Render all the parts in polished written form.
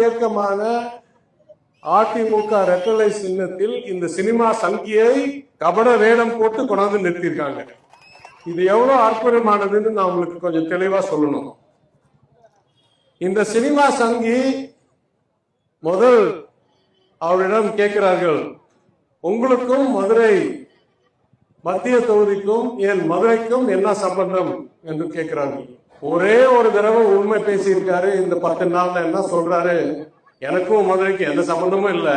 இயக்கமான அதிமுக ரெட்டலை சின்னத்தில் இந்த சினிமா சங்கியை கபட வேடம் போட்டு கொண்டாந்து நிறுத்தியிருக்காங்க. இது எவ்வளவு அற்புதமானதுன்னு நான் உங்களுக்கு கொஞ்சம் தெளிவா சொல்லணும். இந்த சினிமா சங்கி முதல் அவரிடம் கேட்கிறார்கள், உங்களுக்கும் மதுரை மத்திய தொகுதிக்கும் என் மதுரைக்கும் என்ன சம்பந்தம் என்று கேட்கிறார்கள். ஒரே ஒரு தடவை உண்மை பேசியிருக்காரு. இந்த 10 நாள்ல என்ன சொல்றாரு, எனக்கும் மதுரைக்கு எந்த சம்பந்தமும் இல்லை,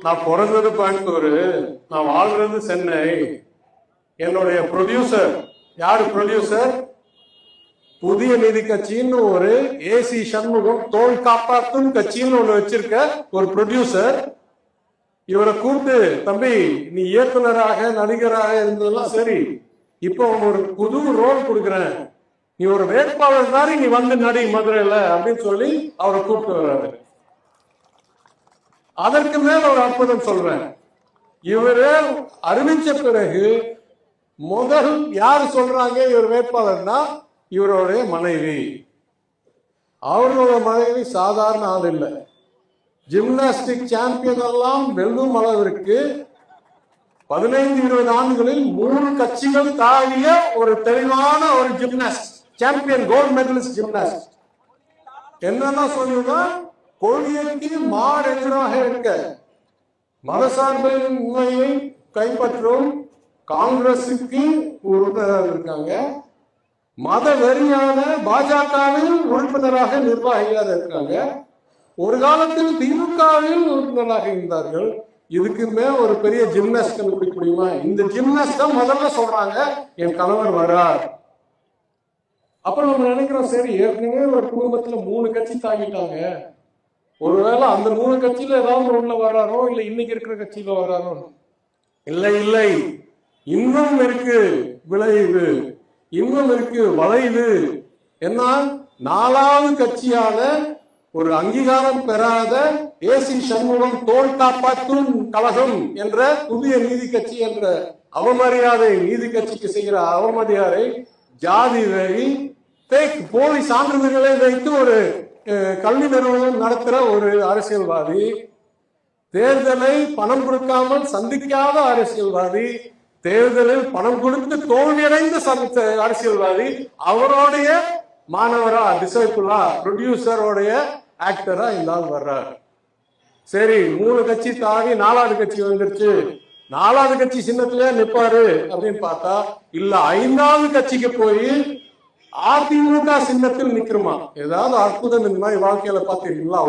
நான் பிறந்தது கோயம்புத்தூர், நான் வாழ்றது சென்னை, என்னுடைய ப்ரொடியூசர் யாரு ப்ரொடியூசர், புதிய நீதி கட்சின்னு ஒரு ஏசி சண்முகம் தோல் காப்பாற்றும் கட்சின்னு ஒண்ணு வச்சிருக்க ஒரு ப்ரொடியூசர், இவரை கூப்பிட்டு, தம்பி நீ இயக்குனராக நடிகராக இருந்ததெல்லாம் சரி, இப்போ ஒரு புது ரோல் கொடுக்குறேன், நீ ஒரு வேட்பாளர் மாதிரி நீ வந்து நடி மதுரையில அப்படின்னு சொல்லி அவரை கூப்பிட்டு வர்றாரு. அதற்கு மேல ஒரு அற்புதம் சொல்றேன். இவரு அறிவிச்ச பிறகு முதல் யாரு சொல்றாங்க இவர் வேட்பாளர்னா இவருடைய மனைவி. அவர்களோட மனைவி சாதாரண ஆள் இல்லை, ஜிம்னாஸ்டிக் சாம்பியன் எல்லாம் வெல்லும் அளவிற்கு 15-20 ஆண்டுகளில் 3 கட்சிகள் தாவிய ஒரு தெளிவான ஒரு gymnast, champion, gold medallist gymnast. என்னன்னா சொல்லுங்க, கொள்கைக்கு மாடெதிராக இருக்க, மதசார்பின்மையை கைப்பற்றும் காங்கிரசுக்கு உறுப்பினராக இருக்காங்க, மத வெறியான பாஜகவில் உறுப்பினராக நிர்வாகியாக இருக்காங்க, ஒரு காலத்தில் திமுகவில் உறுப்பினராக இருந்தார்கள். இதுக்குமே ஒரு பெரிய ஜிம்னாஸ்ட் கண்டுபிடிக்க முடியுமா? இந்த ஜிம்னாஸ்ட் தான் முதல்ல சொல்றாங்க என் கணவர் வர்றார். அப்புறம் நம்ம நினைக்கிறோம், சரி ஏற்கனவே ஒரு குடும்பத்துல 3 கட்சி தாங்கிட்டாங்க, ஒருவேளை அந்த 3 கட்சியில ஏதாவது ஒண்ணுல வர்றாரோ, இல்ல இன்னைக்கு இருக்கிற கட்சியில வர்றாரோ. இல்லை இல்லை, இன்னும் இருக்கு விளைவு, இன்னும் இருக்கு வளைவு. என்ன, 4வது கட்சியான ஒரு அங்கீகாரம் பெறாத ஏசி சண்முகம் தோல் காப்பாற்றும் கழகம் என்ற புதிய நீதி கட்சி என்ற அவமரியாதை, நீதி கட்சிக்கு செய்கிற அவமரியாதை, ஜாதி வெறி, போலி சான்றிதழ்களை வைத்து ஒரு கல்வி நிறுவனம் நடத்துற ஒரு அரசியல்வாதி, தேர்தலை பணம் கொடுக்காமல் சந்திக்காத அரசியல்வாதி, தேர்தலில் பணம் கொடுத்து தோல்வியடைந்த அரசியல்வாதி, அவருடைய மாணவரா டிசைபிளா ப்ரொடியூசரோடைய ஆக்டரா இந்த ஆள் வர்றாரு. சரி 3 கட்சி தாவி 4வது கட்சி வந்துருச்சு, 4வது கட்சி சின்னத்திலே நிப்பாரு அப்படின்னு பார்த்தா இல்ல 5வது கட்சிக்கு போய் அதிமுக சின்னத்தில் நிக்கிறோமா? ஏதாவது அற்புதம் இந்த மாதிரி வாழ்க்கையில பாத்தீங்களா?